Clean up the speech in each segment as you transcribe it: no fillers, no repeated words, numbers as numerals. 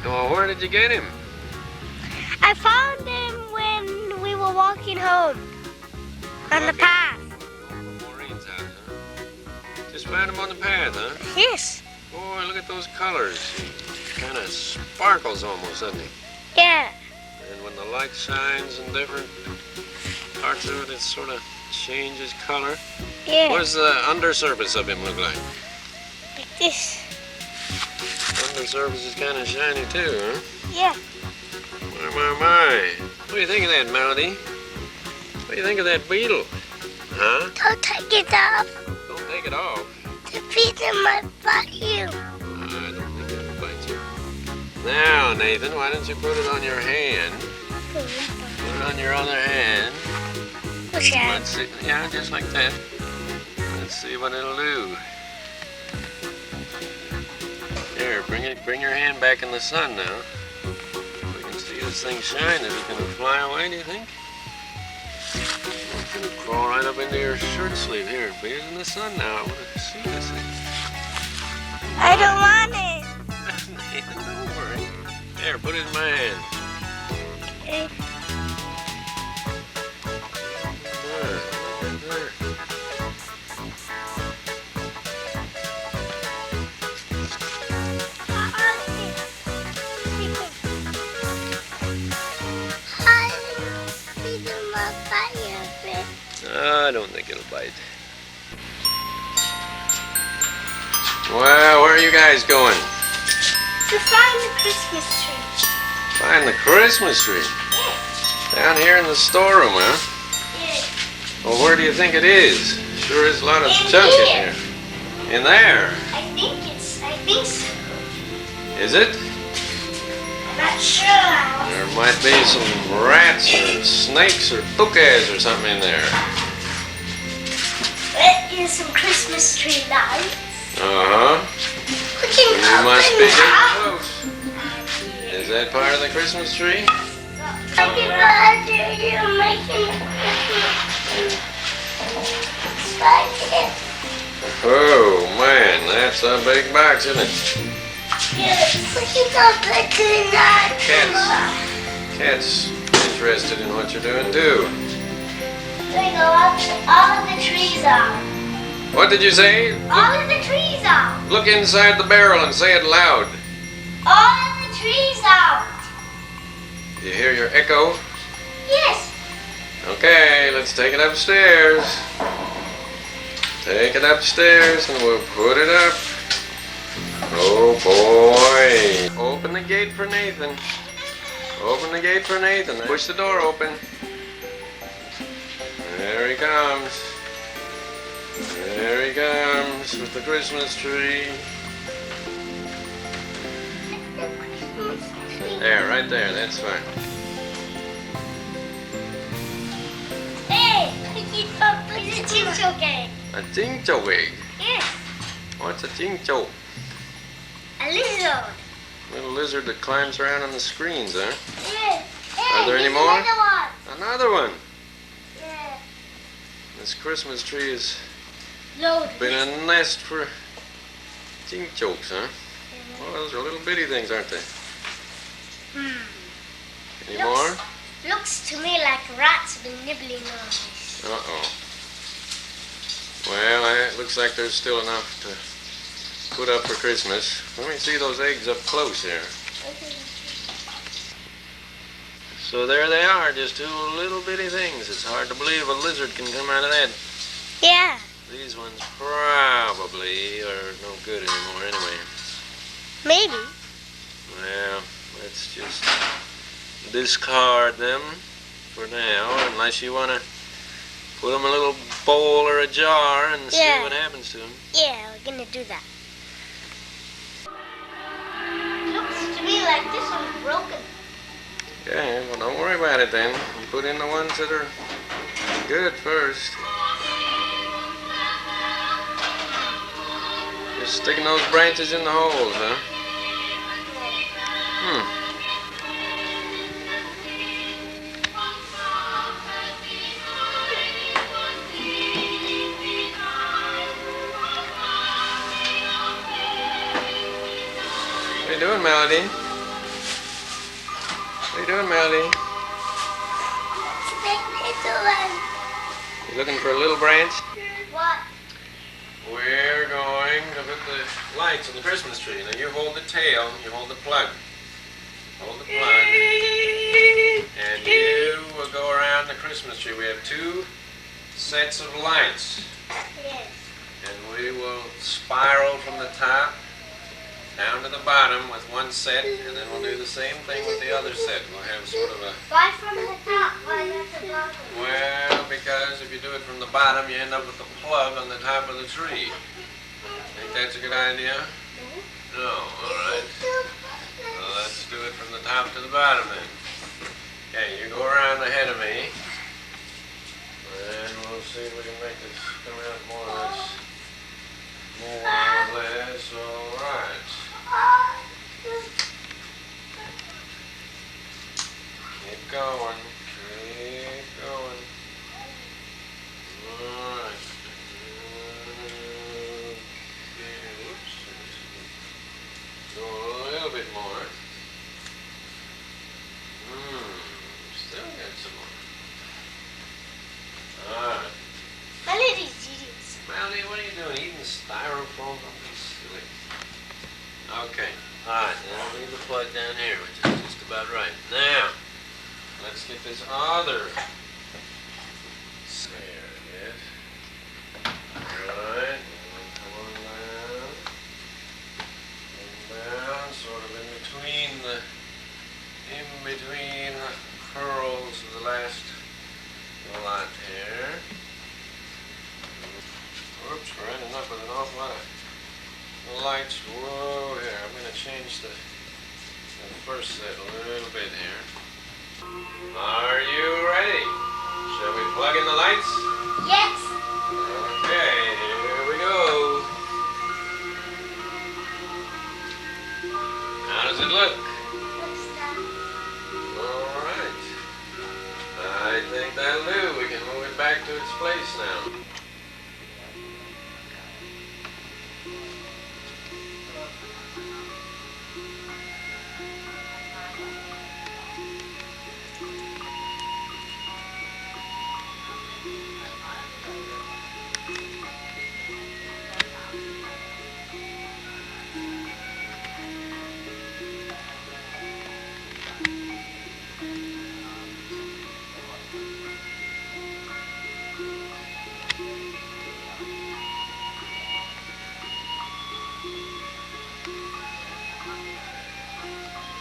Oh, where did you get him? I found him when we were walking home on the path. Maureen's house, huh? Just found him on the path, huh? Yes. Boy, look at those colors. He kind of sparkles almost, doesn't he? Yeah. And when the light shines in different parts of it, it sort of changes color. Yeah. What does the undersurface of him look like? Like this. Undersurface is kind of shiny too, huh? Yeah. My. What do you think of that, Melody? What do you think of that beetle? Huh? Don't take it off. Don't take it off. The beetle might bite you. I don't think it'll bite you. Now, Nathan, why don't you put it on your hand? Put it on your other hand. Which hand? Let's see. Yeah, just like that. Let's see what it'll do. Here, bring your hand back in the sun now. We can see this thing shine. Is it going to fly away, do you think? It's going to crawl right up into your shirt sleeve. Here, be it in the sun now. I want to see this thing. I don't want it. Nathan, don't worry. Here, put it in my hand. Okay. There. I don't think it'll bite. Well, where are you guys going? To find the Christmas tree. Find the Christmas tree? Yes. Down here in the storeroom, huh? Yes. Well, where do you think it is? Sure is a lot of In junk here. in here. In there? I think so. Is it? I'm not sure. There might be some rats or snakes or tucas or something in there. There is some Christmas tree lights. Uh-huh. We can You must open be it getting up. close. Is that part of the Christmas tree? Happy birthday, you're making a Christmas tree. Oh, man, that's a big box, isn't it? Yes, look at the big Cat's interested in what you're doing, too. There you go, all of the trees are. What did you say? All of the trees are. Look inside the barrel and say it loud. All of the trees are. Do you hear your echo? Yes. Okay, let's take it upstairs. Take it upstairs and we'll put it up. Oh boy. Open the gate for Nathan. Open the gate for Nathan. Push the door open. There he comes. There he comes with the Christmas tree. There, right there, that's fine. Hey, it's a jingle game. A jingle wig. Yes. What's a jingle? A lizard. Little lizard that climbs around on the screens, huh? Yes. Are there any here's more? Another one. Another one. Yeah. This Christmas tree has Loaded. been a nest for jingchokes, huh? Well, those are little bitty things, aren't they? Any more? Looks to me like rats have been nibbling on this. Uh-oh. Well, it looks like there's still enough to put up for Christmas. Let me see those eggs up close here. So there they are, just two little bitty things. It's hard to believe a lizard can come out of that. Yeah. These ones probably are no good anymore anyway. Maybe. Well, let's just discard them for now, unless you want to put them in a little bowl or a jar and see what happens to them. Yeah, we're gonna do that. Looks to me like this one's broken. Okay, well don't worry about it then. You put in the ones that are good first. Just sticking those branches in the holes, huh? What are you doing, Melody? What are you doing, Melodie? You looking for a little branch? What? We're going to put the lights on the Christmas tree. Now you hold the tail, you hold the plug. Hold the plug. And you will go around the Christmas tree. We have 2 sets of lights. Yes. And we will spiral from the top down to the bottom with 1 set, and then we'll do the same thing with the other set. We'll have sort of a... Why from the top? Why not the bottom? Well, because if you do it from the bottom, you end up with the plug on the top of the tree. Think that's a good idea? No, all right. Well, let's do it from the top to the bottom then. Okay, you go around ahead of me, and we'll see if we can make this come out more or less. All right. Keep going. Keep going. All right. Whoops. Go a little bit more. Still got some more. All right. Melodie's eating. Melodie, what are you doing? Eating styrofoam? Don't be silly. Okay. Alright, now leave the plug down here, which is just about right. Now, let's get this other. There it is. Alright, come on down. And down, sort of in between the curls of the last lot here. Oops, we're ending up with an awful lot of lights. Whoa, here. I'm going to change the first set a little bit here. Are you ready? Shall we plug in the lights? Yes. Okay, here we go. How does it look? What's that? All right. I think that'll do. We can move it back to its place now.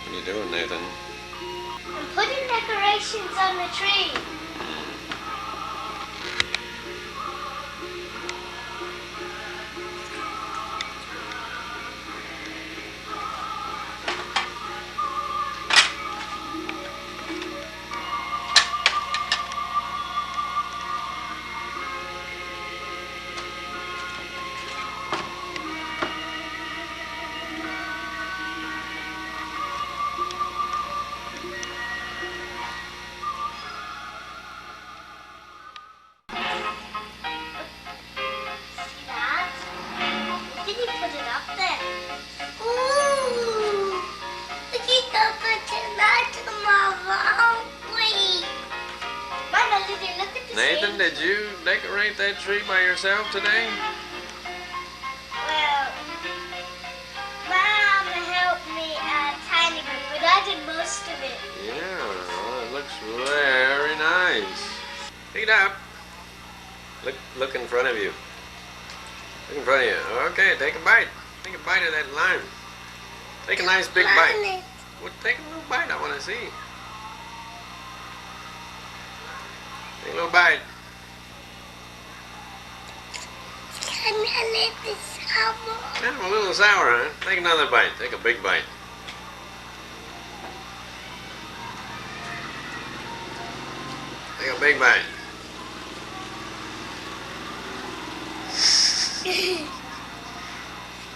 What are you doing, Nathan? I'm putting decorations on the tree. Nathan, did you decorate that tree by yourself today? Well, Mom helped me a tiny bit, but I did most of it. Yeah, well, it looks very nice. Pick it up. Look in front of you. Look in front of you. Okay, take a bite. Take a bite of that lime. Take a nice big bite. Well, take a little bite. I want to see. Take a little bite. Yeah, a little sour, huh? Take another bite. Take a big bite. Take a big bite.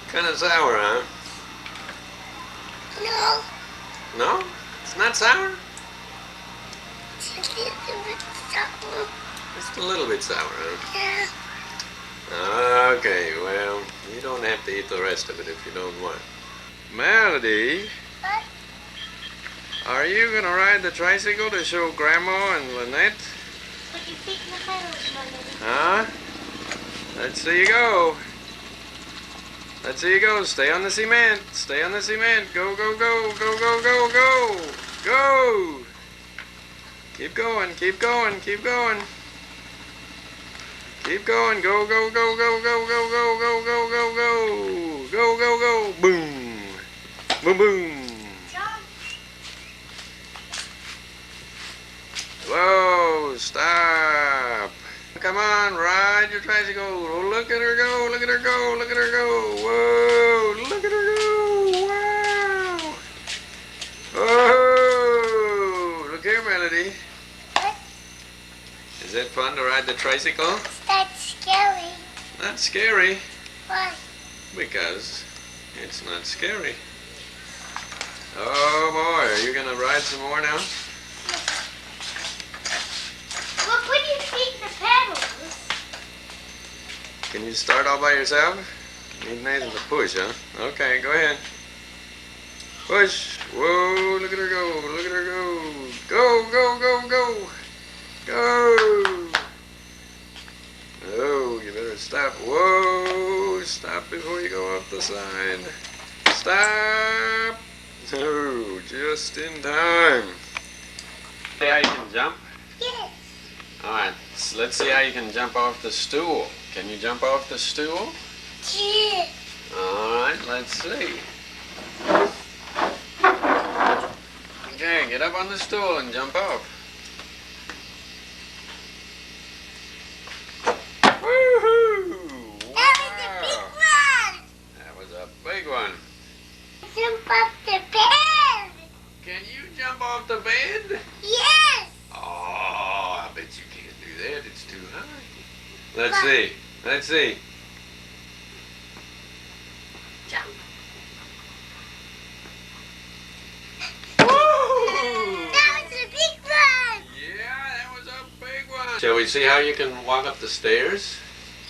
Kind of sour, huh? No. No? It's not sour? It's a little bit sour. Just a little bit sour, huh? Yeah. Okay, well, you don't have to eat the rest of it if you don't want. Melodie, What? Are you going to ride the tricycle to show Grandma and Lynette? Put your feet in the pedals, Melodie. Huh? Let's see you go. Let's see you go. Stay on the cement. Stay on the cement. Go, go, go, go, go, go, go. Go. Keep going, keep going, keep going. Keep going. Go, go, go, go, go, go, go, go, go, go, go. Go, go, go. Boom. Boom, boom. Whoa, stop. Come on, ride your tricycle. Oh, look at her go, look at her go, look at her go. Whoa, look at her go. Wow. Oh, look here, Melodie. What? Is it fun to ride the tricycle? That's scary. Not scary. Why? Because it's not scary. Oh boy, are you gonna ride some more now? Well, put your feet in the pedals. Can you start all by yourself? Need Nathan to push, huh? Okay, go ahead. Push. Whoa, look at her go. Look at her go. Go, go, go, go. Go. Oh, you better stop. Whoa, stop before you go off the side. Stop. Oh, just in time. See how you can jump? Yes. Alright, so let's see how you can jump off the stool. Can you jump off the stool? Yes. Alright, let's see. Okay, get up on the stool and jump off. Woohoo! That was a big one. That was a big one. Jump off the bed. Can you jump off the bed? Yes. Oh, I bet you can't do that. It's too high. Let's see. Let's see. Jump. Woo! That was a big one. Yeah, that was a big one. Shall we see how you can walk up the stairs?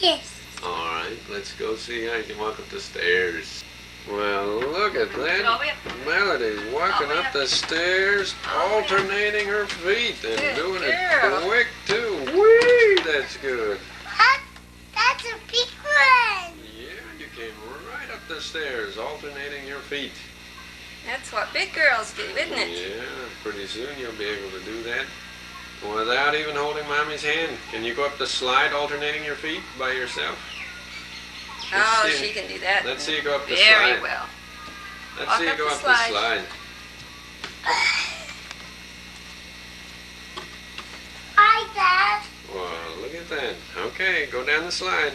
Yes. Alright, let's go see how you can walk up the stairs. Well, look at that. Melodie's walking up the stairs, alternating her feet and doing it quick too. Whee! That's good. That's a big one. Yeah, you came right up the stairs, alternating your feet. That's what big girls do, isn't it? Yeah, pretty soon you'll be able to do that without even holding Mommy's hand. Can you go up the slide alternating your feet by yourself? Oh, Let's see. she can do that. Let's see you go up the Very slide. well. Let's Walk see you up go the up slide. the slide. Hi, Dad. Well, look at that. Okay, go down the slide.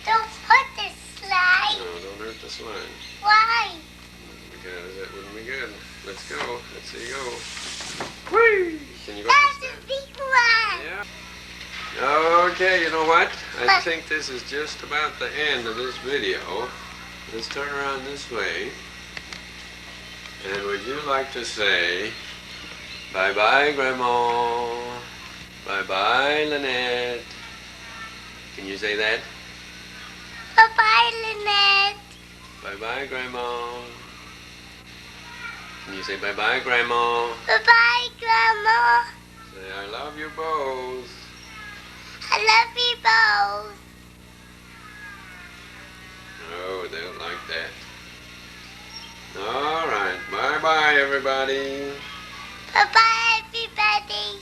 Don't hurt the slide. No, don't hurt the slide. Why? Because that wouldn't be good. Let's go. Let's see you go. Whee! Can you go up That's the a stairs? big one. Yeah. Okay, you know what? I think this is just about the end of this video. Let's turn around this way. And would you like to say bye-bye, Grandma? Bye-bye, Lynette. Can you say that? Bye-bye, Lynette. Bye-bye, Grandma. Can you say bye-bye, Grandma? Bye-bye, Grandma. Say I love you both. I love you both. Oh, they'll like that. All right. Bye-bye, everybody. Bye-bye, everybody.